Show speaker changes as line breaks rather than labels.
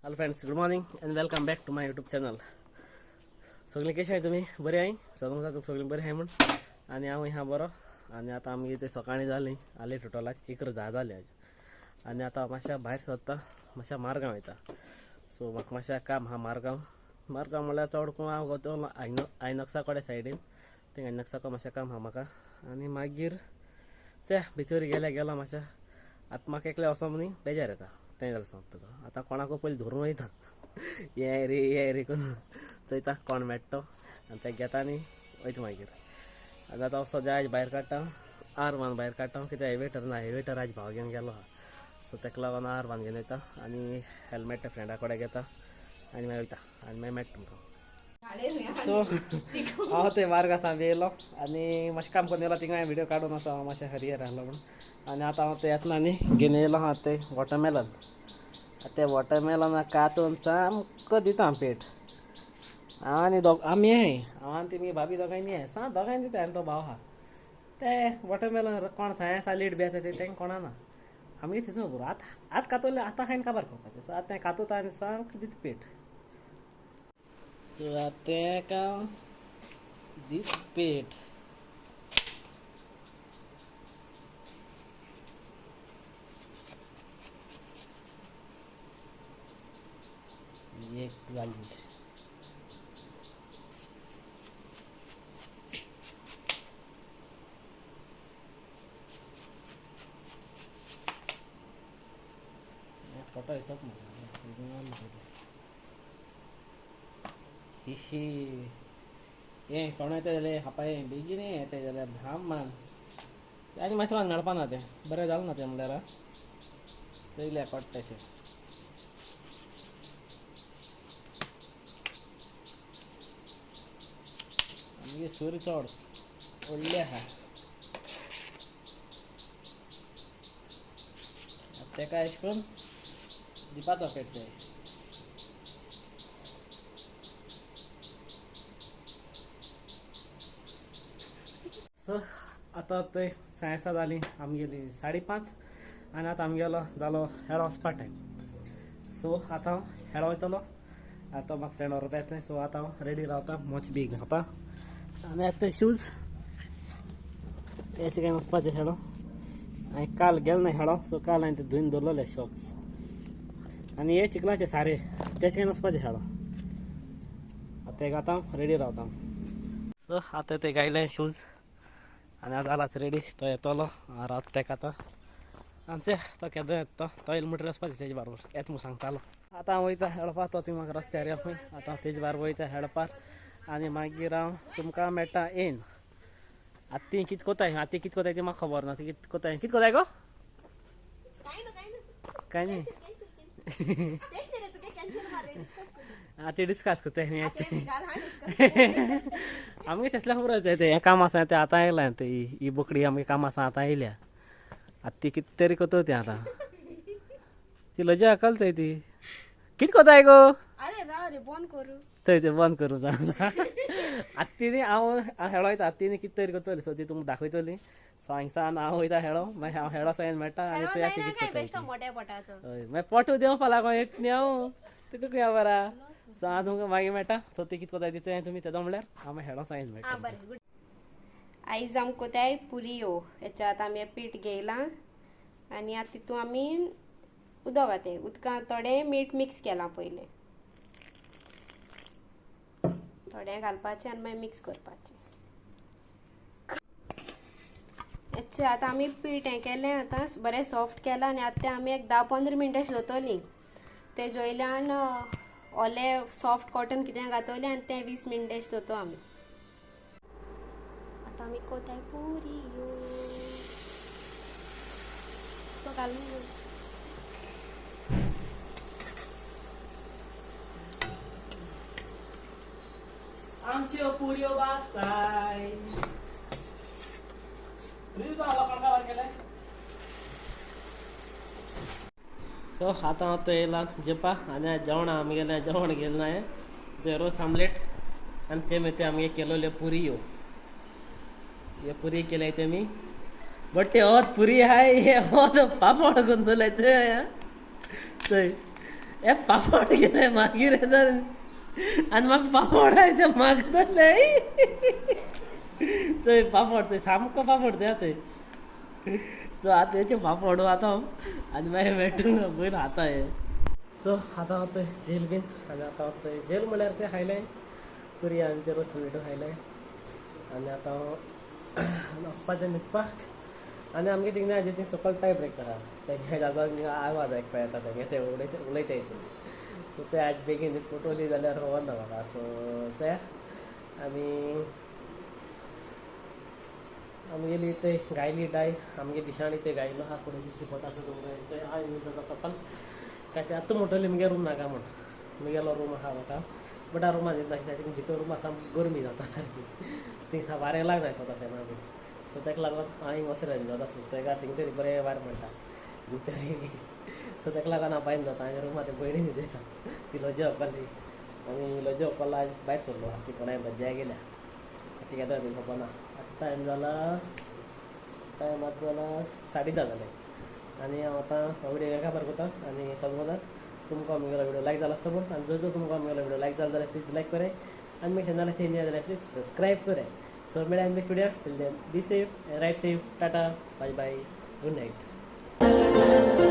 Hello friends, good morning and welcome back to my YouTube channel. सगळे कसे आहे तुम्ही? बरे आहे? सांगून जातो सगळे बरे आहे म्हणून. आणि आम्ही ह्या बरं. आणि आता आम्ही इथे सकाळी झाली आले टोटल इकडे झाले आज. आणि आता माशा बाहेर स्वतः माशा मार्गाव येतात. सो म्हाका माशा काम हा मार्गाव म्हणल्यार चड कोण हांव तो आयनॉक्सा कडेन सायडीन थिंग आयनॉक्सा माशा काम हा म्हाका. आणि मागीर भितर गेलो माशा. आतां म्हाका एकलें वचोंक न्ही बेजार येता. तें जालें सांगता तुका. आतां कोणाक पयलीं धरून वयता ये रे करून चयता कोण मेळटा तो आनी तें घेता आनी वयता मागीर. आनी आतां सद्या आज भायर काडटा आर1 भायर काडटा कित्याक हेवेटर आज भाव घेवन गेलो आहा. सो तेका लागून आर1 घेवन वयता आनी हेल्मेट फ्रेंडा कडेन घेता आनी मागीर वयता आनी मागीर मेळटा तुमकां. सो हांव ते मार्ग आसा येयलो आनी मातशें काम करून येयलो. थिंगा हांवें व्हिडियो काडून आसा हांव मातशें हरियर आहलो म्हणून. आनी आतां हांव ते येतना न्ही घेवन येयलो आहा ते वॉटरमेलन. ते वॉटरमेलनाक कातून सामको दिता हांव पेट. आनी आमी हांव आनी ती भाभी दोगांयनी दोगांयनी दिता आनी तो भाव आहा ते वॉटरमेलन कोण सायन्सा लीड बी आसा ते तेंका कोणाना. आमी थंयसर बरो आतां कातोले आतां खायन काबार खावपाचें. सो आतां तें कातूता आनी सामको दिता पेट. सो आतां तेका दीस पेट. एक जाली फोटो हिसाब हें कोण येता जाल्यार हापाय बेगीन येता जाल्यार धाम मान आनी मातशें मान मेळपाना तें बरें जालें ना तें म्हणल्यार चयल्या कोट्ट तशें. आमगे सूर चड व्हडले आहा तेका अशें करून दिवपाचो पेट ते. सो आतां ते सायन्सा जाली आमगेली 5:30 आनी आतां आमगेलो जालो हेळो वचपा टायम. सो आतां हांव हेळो वयतलो. आतां म्हाका फ्रेंड व्हरपा येतलें. सो आतां हांव रेडी रावता मोच बी घालता आनी आतां ते शूज ते अशें काय वचपाचें हेळो. हांवें काल गेलो ना हेळो. सो काल हांवें ते धुवन दवरलेले शॉक्स आनी हे चिकलाचे सारे तेशें काय वचपाचें हेळो. आतां ते घालता रेडी रावता. सो आतां ते घायले शूज आनी हांव जालाच रेडी. तो येतलो रावता तेका आतां आमचे तो केन्ना येता तो येयलो म्हणटकीर वचपाचें तेजे बरोबर येता म्हणून सांगतालो. आतां हांव वयता हेळपाक. तो थंय म्हाका रस्त्यार या खंय. आतां तेजे बरोबर वयता हेळपाक आनी मागीर हांव तुमकां मेळटा येन. आतां ती कितें कोताय ती म्हाका खबर ना. ती कितें कोताय गो काय न्ही ती डिस्कस कोताय न्ही आमगे तेसल्या खबर हें काम आसा तें आतां येयलां. ते ही बोकडी आमगे काम आसा आतां येयल्या. आतां ती कितें तरी कोतो तें आतां ती लज अकल थंय ती कितें कोताय गो थंय बंद करूं जाता. आतां ती न्ही हांव हेळो वयता. ती न्ही कितें तरी कोतली. सो ती तुमकां दाखयतली. सो हांगसान हांव वयता हेळो मागीर हांव हेळो सायन मेळटा आनी चोया ती कितें कोताय. हय मागीर पोटू देवपा लागून एक न्ही हांव ती तुका या बरा. सो हांव तुमकां मागीर मेळटा. सो ती कितें कोताय ती चोया तुमी तेदो म्हणल्यार हांव मागीर हेळो सायन मेळटा.
आयज आमकां कोताय पुरयो. हेच्यात आमी पीठ घेयलां आनी आतां तितून आमी उदक घातलें. उदकांत थोडें मीठ मिक्स केलां पयलें. थोडें घालपाचें आनी मागीर मिक्स करपाचें. हेचें आतां आमी पीठ हें केलें आतां बरें सॉफ्ट केलां आनी आतां तें आमी एक 10-15 मिनटां दवरतलीं. ते जोयल्यान ओलें सॉफ्ट कॉटन कितें घातलें आनी तें 20 मिनटां दवरतो आमी. आतां आमी कोताय पुरयो तो घालून
आमच्यो पुरयो वाजताय. सो आतां हांव तो येयला जेवपा आनी जेवण आमगेलें जेवण गेलें हांवें ते रोस आमलेट आनी ते मागीर आमगे केलोल्यो पुरयो. ह्यो पुरी केल्याय तेमी बट ते होत पुरी हाय हे होत पापड करून दवरलाय थंय हे पापड गेले मागीर येता आनी म्हाका पापड आय ते मागतले थंय पापड थंय सामको पापड थंय सो आतां हेचे पापड आतां आनी मागीर मेळटून पयलीं आतां हे सो आतां हांव थंय जेल बीन आनी आतां हांव थंय जेल म्हळ्यार तें खायलें पुरी आनी ते रोस मिठो खायलें आनी आतां हांव वचपाचें न्हिदपाक आनी आमगे थिंग ना थिंग सकयल टाय ब्रेक करा तेगे आवाज आयकपा येता तेगे ते उलयता सो ते आज बेगीन फटोली जाल्यार खबर म्हाका सो ते आनी आमी गेली थंय गायली डाय आमगे दिशाणी ते गायलो आहा फुडें दिसती पोटाचो दोंगर थंय हांव न्हिदता सकयल काय ते आतां म्हणटली मुगे रूम नाका म्हण मुगेलो रूम आहा म्हाका बट आ रुमान न्हिदना कित्याक थिंग भितर रूम आसा गरमी जाता सारकी थिंग वारें लागना स्वता फेना बी सो ताका लागून हांव हिंग वसोन न्हिदता सुसेगाद थिंग तरी बरें वारें मेळटा तरी सो ताका लागून हांव भायर न्हिदता आनी रुमा ते भयणी न्हिदयता ती लज्जा हक्कली आनी लज्जा हक्कला आज भायर सरलो ती कोणाय बज्या गेल्या ती केन्ना ती खबर ना आतां टायम जाला टायम आतां जाला 10:30 जाले आनी हांव आतां हो विडियो हेका खबर करता आनी समजा तुमकां म्हगेलो विडियो लायक जाला आसता पूण आनी जर तुमकां म्हगेलो विडियो लायक जालो जाल्यार प्लीज लायक कराय आनी म्हज्या चॅनलाचेर न्यू जाल्यार प्लीज सबस्क्रायब कराय सो मेळ्या next video till then be safe right safe tata bye bye good night